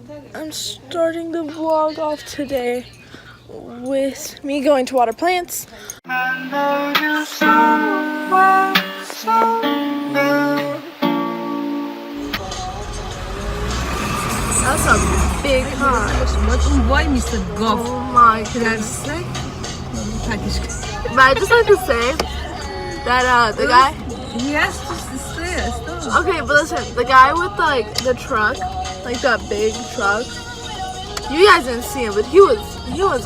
I'm starting the vlog off today with me going to water plants. That's a big hot. Oh my goodness. But I just like to say that the guy. He has to stay. Okay, but listen, the guy with like the truck, like that big truck. You guys didn't see him, but he was Because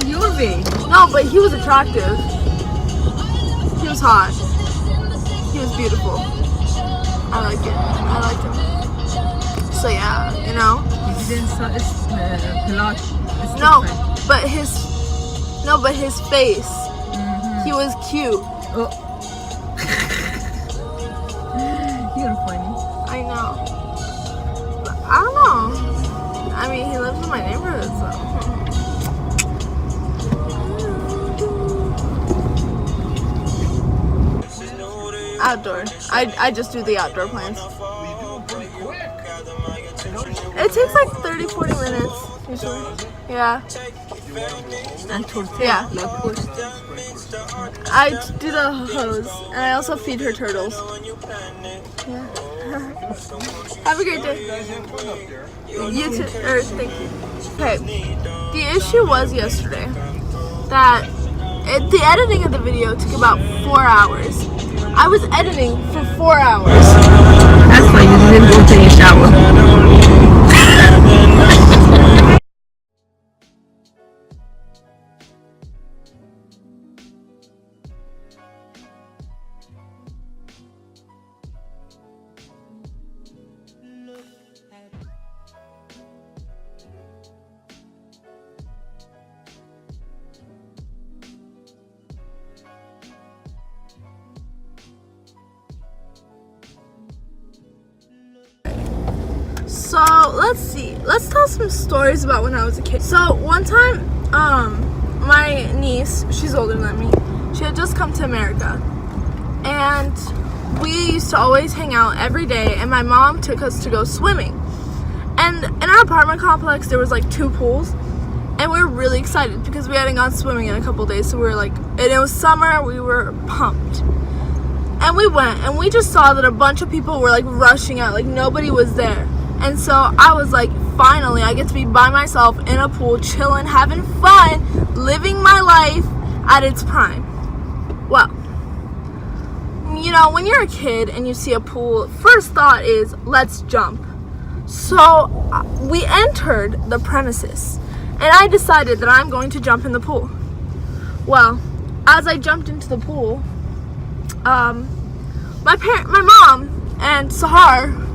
you're big. no, but he was attractive. He was hot. He was beautiful. I liked it. I liked him. So yeah, you know. He didn't start But his face. He was cute. Oh. You're funny. I know. But I don't know. I mean, he lives in my neighborhood, so. Outdoor. I just do the outdoor plants. It takes like 30-40 minutes usually. Yeah. And tortilla. Yeah. Like push. I do the hose and I also feed her turtles. Yeah. Have a great day. You too. Thank you. Okay. The issue was yesterday that the editing of the video took about 4 hours. I was editing for 4 hours. That's why you didn't go take a shower. So let's see. Let's tell some stories about when I was a kid. So one time, my niece, she's older than me, she had just come to America, and we used to always hang out every day. And my mom took us to go swimming. And in our apartment complex, there was like 2 pools, and we were really excited because we hadn't gone swimming in a couple days. So we were like, and it was summer. We were pumped. And we went, and we just saw that a bunch of people were like rushing out, like nobody was there. And so I was like, finally, I get to be by myself in a pool, chilling, having fun, living my life at its prime. Well, you know, when you're a kid and you see a pool, first thought is, let's jump. So we entered the premises, and I decided that I'm going to jump in the pool. Well, as I jumped into the pool, my mom and Sahar,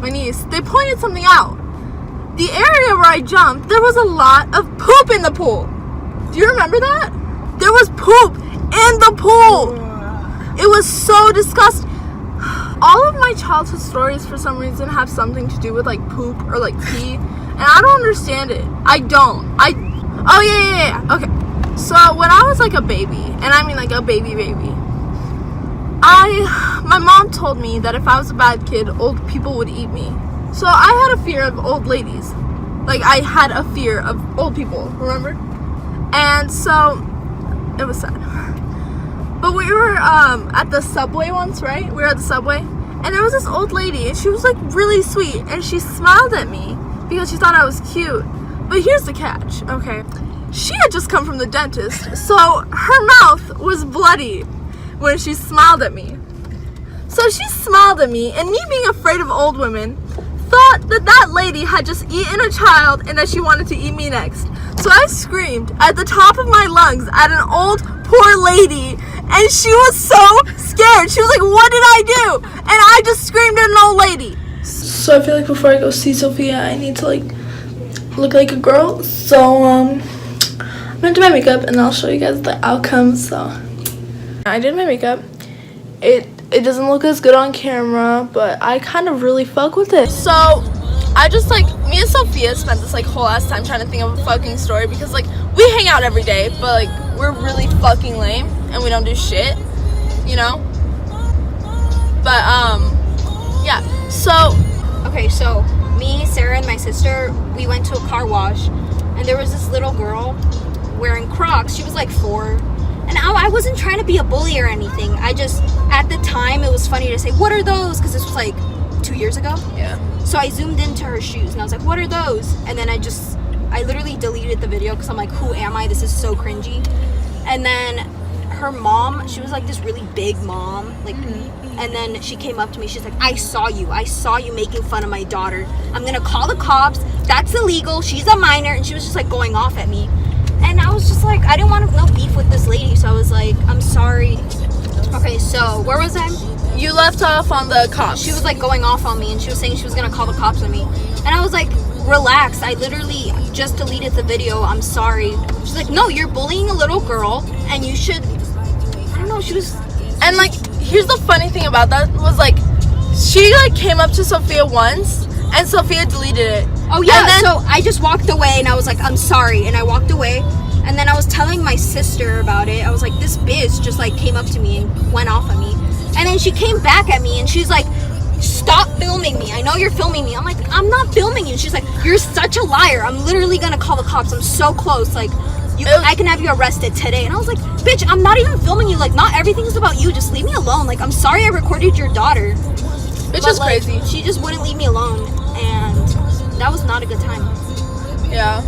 my niece, they pointed something out. The area where I jumped, there was a lot of poop in the pool. Do you remember that? There was poop in the pool. It was so disgusting. All of my childhood stories for some reason have something to do with like poop or like pee, and I don't understand it. I don't. Oh yeah. Okay. So when I was like a baby, and I mean like a baby, my mom told me that if I was a bad kid, old people would eat me. So I had a fear of old ladies. Like, I had a fear of old people, remember? And so, it was sad. But we were at the subway once, right? We were at the subway, and there was this old lady, and she was like really sweet, and she smiled at me because she thought I was cute. But here's the catch, okay? She had just come from the dentist, so her mouth was bloody when she smiled at me. So she smiled at me, and me being afraid of old women, thought that lady had just eaten a child and that she wanted to eat me next. So I screamed at the top of my lungs at an old poor lady, and she was so scared. She was like, what did I do? And I just screamed at an old lady. So I feel like before I go see Sophia, I need to like look like a girl. So I'm gonna do my makeup and I'll show you guys the outcome. So I did my makeup. It doesn't look as good on camera, but I kind of really fuck with it. So I just like, me and Sophia spent this like whole ass time trying to think of a fucking story because like we hang out every day, but like we're really fucking lame and we don't do shit, you know? But yeah, so okay, so me, Sarah, and my sister, we went to a car wash, and there was this little girl wearing Crocs. She was like 4. And I wasn't trying to be a bully or anything. I just, at the time, it was funny to say, what are those? Because this was like 2 years ago. Yeah. So I zoomed into her shoes, and I was like, what are those? And then I literally deleted the video because I'm like, who am I? This is so cringy. And then her mom, she was like this really big mom, like, and then she came up to me. She's like, I saw you making fun of my daughter. I'm gonna call the cops. That's illegal. She's a minor. And she was just like going off at me. And I was just like, I didn't want no beef with this lady, so I was like, I'm sorry. Okay, so where was I? You left off on the cops. She was like going off on me, and she was saying she was gonna call the cops on me. And I was like, relax. I literally just deleted the video. I'm sorry. She's like, no, you're bullying a little girl, and you should. I don't know. She was. And like, here's the funny thing about that was like, she like came up to Sophia once, and Sophia deleted it. Oh yeah, then, so I just walked away and I was like, I'm sorry, and I walked away, and then I was telling my sister about it. I was like, this bitch just like came up to me and went off on me, and then she came back at me and she's like, stop filming me, I know you're filming me. I'm like, I'm not filming you. She's like, you're such a liar, I'm literally gonna call the cops, I'm so close, like I can have you arrested today. And I was like, bitch, I'm not even filming you, like not everything's about you, just leave me alone. Like, I'm sorry I recorded your daughter. Which is like, crazy. She just wouldn't leave me alone, and that was not a good time. Yeah.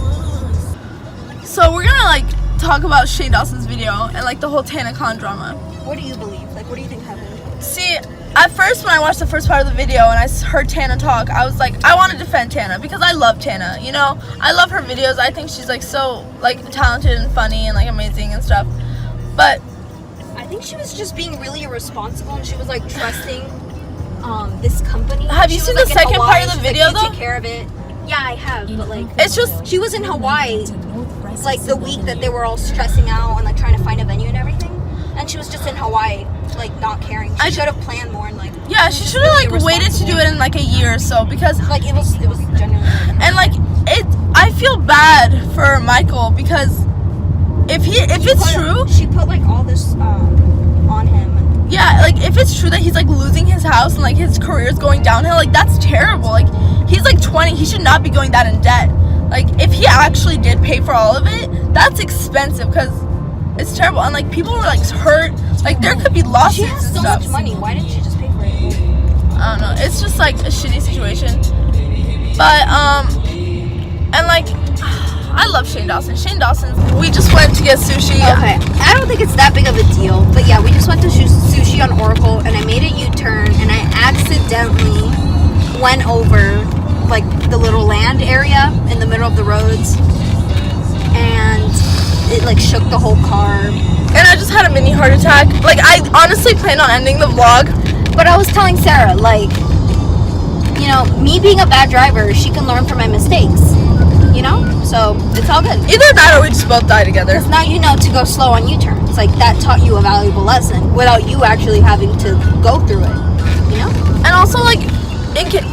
So we're gonna like talk about Shane Dawson's video and like the whole Tanacon drama. What do you believe? Like, what do you think happened? See, at first when I watched the first part of the video and I heard Tana talk, I was like, I want to defend Tana because I love Tana. You know, I love her videos. I think she's like so like talented and funny and like amazing and stuff. But I think she was just being really irresponsible, and she was like trusting this company. Have you She seen was, the like, in second Hawaii. part of the She's video, like, you though? take care of it. Yeah, I have, but like, it's just she was in Hawaii, like the week that they were all stressing out and like trying to find a venue and everything, and she was just in Hawaii, like not caring. She should have planned more and like. Yeah, she should have like waited to do it in like a year or so, because like it was genuinely. And like I feel bad for Michael because if it's true, she put like all this on him. yeah, like if it's true that he's like losing his house and like his career is going downhill, like that's terrible. Like he's like 20, he should not be going that in debt. Like if he actually did pay for all of it, that's expensive because it's terrible. And like people were like hurt, like there could be lawsuits She has and so stuff. much money. Why didn't she just pay for it? I don't know. It's just like a shitty situation. But and like I love Shane Dawson. Shane Dawson. We just went to get sushi. Okay, I don't think it's that big of a deal, but yeah, we just went to sushi on Oracle, and I made a U-turn, and I accidentally went over like the little land area in the middle of the roads, and it like shook the whole car. And I just had a mini heart attack. Like I honestly planned on ending the vlog, but I was telling Sarah, like, you know, me being a bad driver, she can learn from my mistakes. You know, so it's all good. Either that or we just both die together. Because now you know to go slow on U-turns. Like that taught you a valuable lesson without you actually having to go through it. You know. And also like, okay.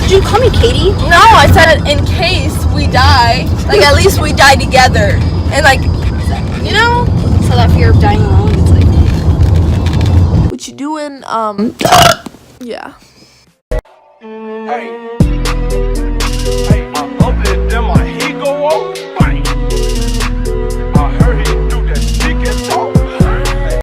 Did you call me Katie? No, I said it in case we die. Like at least we die together. And like, you know. So that fear of dying alone, it's like. What you doing? Yeah. Hey.